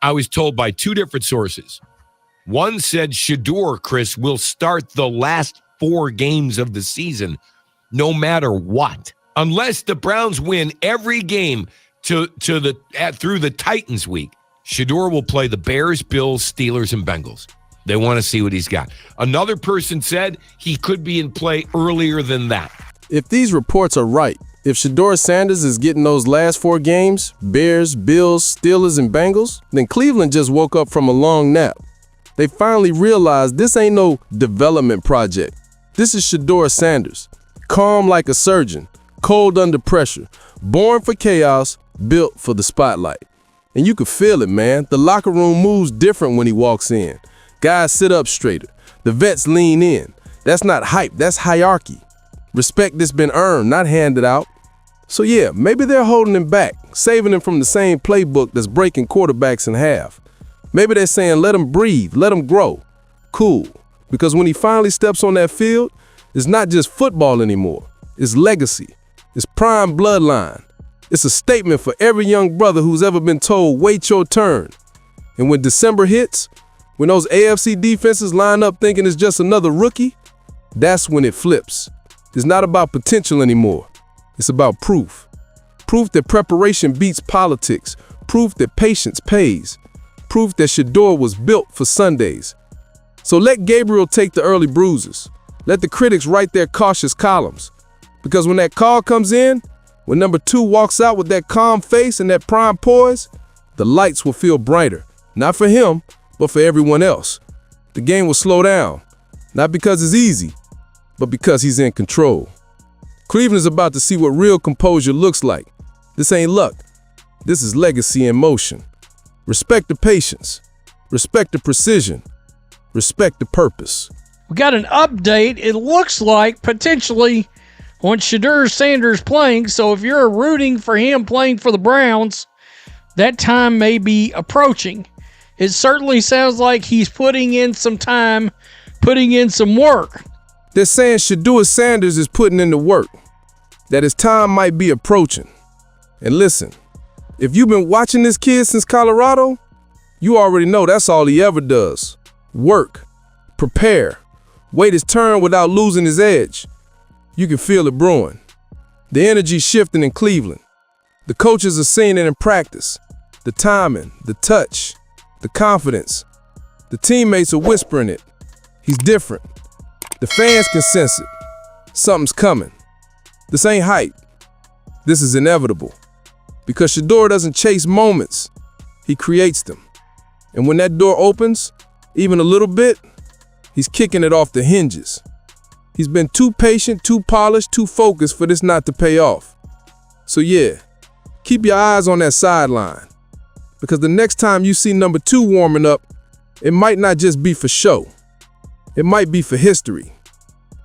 I was told by two different sources. One said Shedeur, Chris, will start the last 4 games of the season no matter what. Unless the Browns win every game through the Titans week, Shedeur will play the Bears, Bills, Steelers, and Bengals. They want to see what he's got. Another person said he could be in play earlier than that. If these reports are right, if Shedeur Sanders is getting those last 4 games, Bears, Bills, Steelers, and Bengals, then Cleveland just woke up from a long nap. They finally realized this ain't no development project. This is Shedeur Sanders, calm like a surgeon, cold under pressure, born for chaos, built for the spotlight. And you could feel it, man. The locker room moves different when he walks in. Guys sit up straighter. The vets lean in. That's not hype, that's hierarchy. Respect that's been earned, not handed out. So yeah, maybe they're holding him back, saving him from the same playbook that's breaking quarterbacks in half. Maybe they're saying, let him breathe, let him grow. Cool, because when he finally steps on that field, it's not just football anymore. It's legacy. It's prime bloodline. It's a statement for every young brother who's ever been told, wait your turn. And when December hits, when those AFC defenses line up thinking it's just another rookie, that's when it flips. It's not about potential anymore. It's about proof. Proof that preparation beats politics. Proof that patience pays. Proof that Shedeur was built for Sundays. So let Gabriel take the early bruises. Let the critics write their cautious columns. Because when that call comes in, when number 2 walks out with that calm face and that prime poise, the lights will feel brighter. Not for him, but for everyone else. The game will slow down. Not because it's easy, but because he's in control. Cleveland is about to see what real composure looks like. This ain't luck. This is legacy in motion. Respect the patience. Respect the precision. Respect the purpose. We got an update. It looks like potentially on Shedeur Sanders playing. So if you're rooting for him playing for the Browns, that time may be approaching. It certainly sounds like he's putting in some time, putting in some work. They're saying Shedeur Sanders is putting in the work, that his time might be approaching. And listen, if you've been watching this kid since Colorado, you already know that's all he ever does. Work, prepare, wait his turn without losing his edge. You can feel it brewing. The energy shifting in Cleveland. The coaches are seeing it in practice. The timing, the touch, the confidence. The teammates are whispering it. He's different. The fans can sense it. Something's coming. This ain't hype. This is inevitable. Because Shedeur doesn't chase moments. He creates them. And when that door opens, even a little bit, he's kicking it off the hinges. He's been too patient, too polished, too focused for this not to pay off. So yeah, keep your eyes on that sideline. Because the next time you see number 2 warming up, it might not just be for show. It might be for history.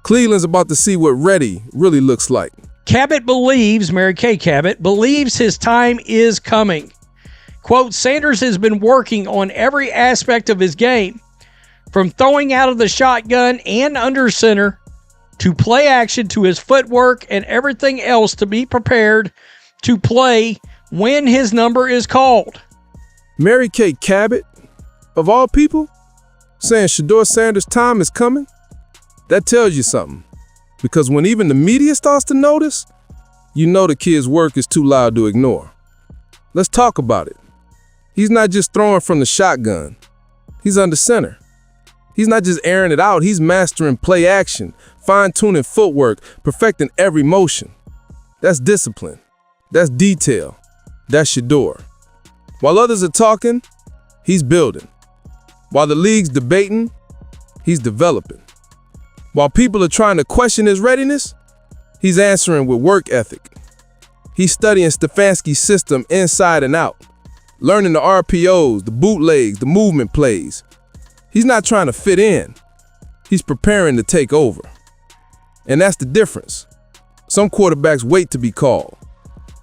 Cleveland's about to see what ready really looks like. Cabot believes, Mary Kay Cabot, believes his time is coming. Quote, Sanders has been working on every aspect of his game, from throwing out of the shotgun and under center, to play action, to his footwork and everything else to be prepared to play when his number is called. Mary Kay Cabot, of all people, saying Shedeur Sanders' time is coming? That tells you something. Because when even the media starts to notice, you know the kid's work is too loud to ignore. Let's talk about it. He's not just throwing from the shotgun. He's under center. He's not just airing it out. He's mastering play action, fine-tuning footwork, perfecting every motion. That's discipline. That's detail. That's Shedeur. While others are talking, he's building. While the league's debating, he's developing. While people are trying to question his readiness, he's answering with work ethic. He's studying Stefanski's system inside and out, learning the RPOs, the bootlegs, the movement plays. He's not trying to fit in. He's preparing to take over. And that's the difference. Some quarterbacks wait to be called.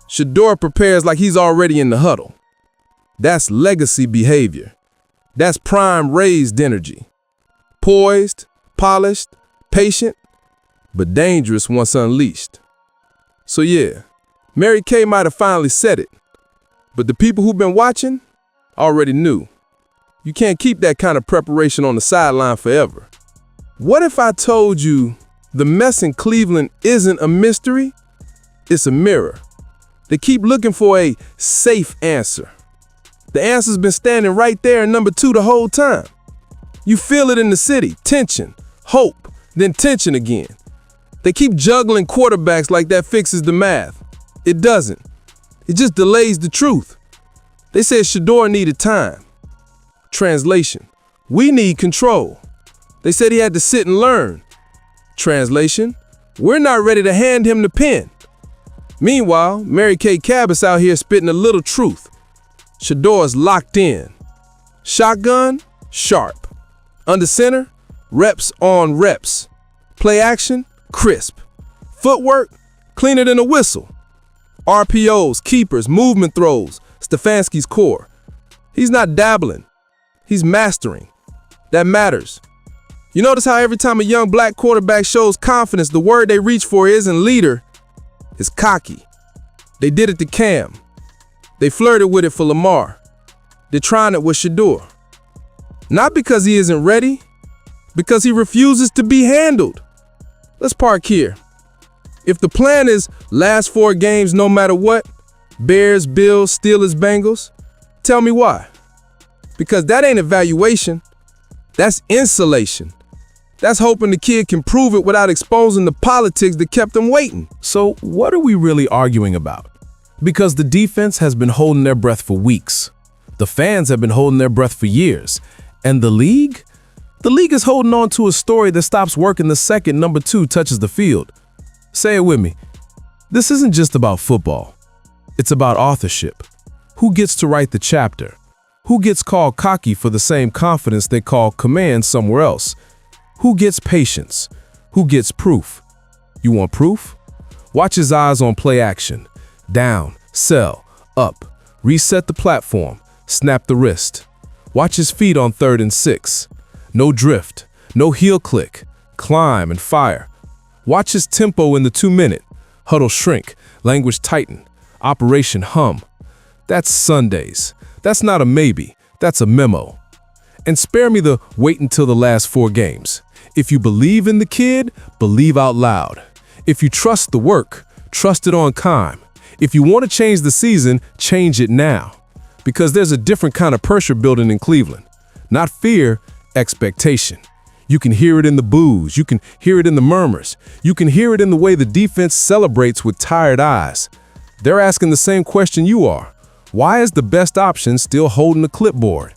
Shedeur prepares like he's already in the huddle. That's legacy behavior. That's prime raised energy. Poised, polished, patient, but dangerous once unleashed. So yeah, Mary Kay might have finally said it, but the people who've been watching Already knew. You can't keep that kind of preparation on the sideline forever. What if I told you the mess in Cleveland isn't a mystery? It's a mirror. They keep looking for a safe answer. The answer's been standing right there in number 2 the whole time. You feel it in the city. Tension, hope, then tension again. They keep juggling quarterbacks like that fixes the math. It doesn't. It just delays the truth. They said Shedeur needed time. Translation: we need control. They said he had to sit and learn. Translation: we're not ready to hand him the pen. Meanwhile, Mary Kay Cabot's out here spitting a little truth. Shedeur's locked in. Shotgun, sharp. Under center, reps on reps. Play action, crisp. Footwork, cleaner than a whistle. RPOs, keepers, movement throws, Stefanski's core. He's not dabbling. He's mastering. That matters. You notice how every time a young black quarterback shows confidence, the word they reach for isn't leader, it's cocky. They did it to Cam. They flirted with it for Lamar. They're trying it with Shedeur. Not because he isn't ready, because he refuses to be handled. Let's park here. If the plan is last 4 games no matter what, Bears, Bills, Steelers, Bengals, tell me why. Because that ain't evaluation. That's insulation. That's hoping the kid can prove it without exposing the politics that kept him waiting. So what are we really arguing about? Because the defense has been holding their breath for weeks. The fans have been holding their breath for years. And the league? The league is holding on to a story that stops working the second number 2 touches the field. Say it with me. This isn't just about football. It's about authorship. Who gets to write the chapter? Who gets called cocky for the same confidence they call command somewhere else? Who gets patience? Who gets proof? You want proof? Watch his eyes on play action. Down, sell, up, reset the platform, snap the wrist. Watch his feet on 3rd and 6. No drift, no heel click, climb and fire. Watch his tempo in the 2-minute. Huddle shrink, language tighten, operation hum. That's Sundays. That's not a maybe, that's a memo. And spare me the wait until the last 4 games. If you believe in the kid, believe out loud. If you trust the work, trust it on time. If you want to change the season, change it now. Because there's a different kind of pressure building in Cleveland. Not fear, expectation. You can hear it in the boos. You can hear it in the murmurs. You can hear it in the way the defense celebrates with tired eyes. They're asking the same question you are. Why is the best option still holding the clipboard?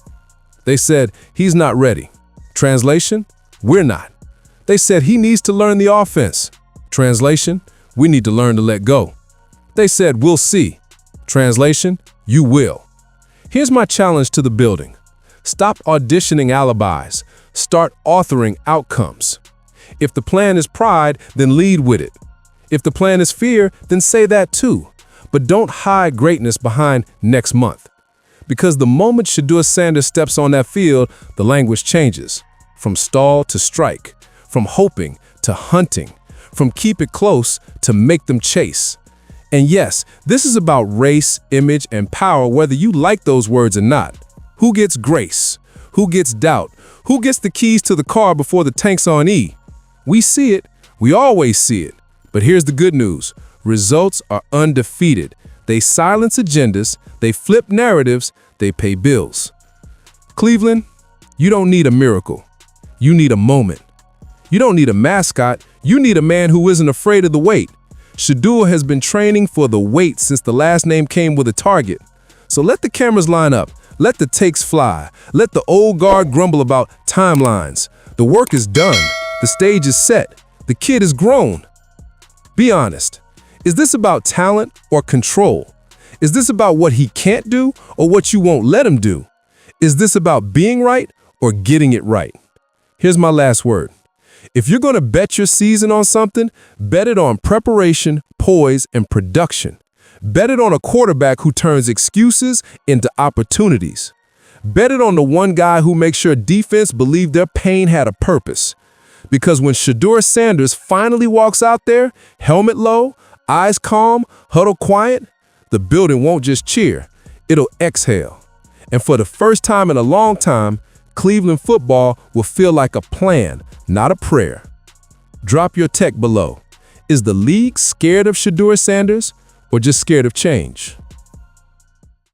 They said, he's not ready. Translation, we're not. They said he needs to learn the offense. Translation, we need to learn to let go. They said, we'll see. Translation, you will. Here's my challenge to the building. Stop auditioning alibis. Start authoring outcomes. If the plan is pride, then lead with it. If the plan is fear, then say that too. But don't hide greatness behind next month. Because the moment Shedeur Sanders steps on that field, the language changes. From stall to strike. From hoping to hunting. From keep it close to make them chase. And yes, this is about race, image, and power, whether you like those words or not. Who gets grace? Who gets doubt? Who gets the keys to the car before the tank's on E? We see it. We always see it. But here's the good news. Results are undefeated. They silence agendas. They flip narratives. They pay bills. Cleveland, you don't need a miracle. You need a moment. You don't need a mascot. You need a man who isn't afraid of the wait. Shedeur has been training for the wait since the last name came with a target. So let the cameras line up. Let the takes fly. Let the old guard grumble about timelines. The work is done. The stage is set. The kid is grown. Be honest. Is this about talent or control? Is this about what he can't do or what you won't let him do? Is this about being right or getting it right? Here's my last word. If you're going to bet your season on something, bet it on preparation, poise, and production. Bet it on a quarterback who turns excuses into opportunities. Bet it on the one guy who makes sure defense believed their pain had a purpose. Because when Shedeur Sanders finally walks out there, helmet low, eyes calm, huddle quiet, the building won't just cheer, it'll exhale. And for the first time in a long time, Cleveland football will feel like a plan, not a prayer. Drop your tech below. Is the league scared of Shedeur Sanders or just scared of change?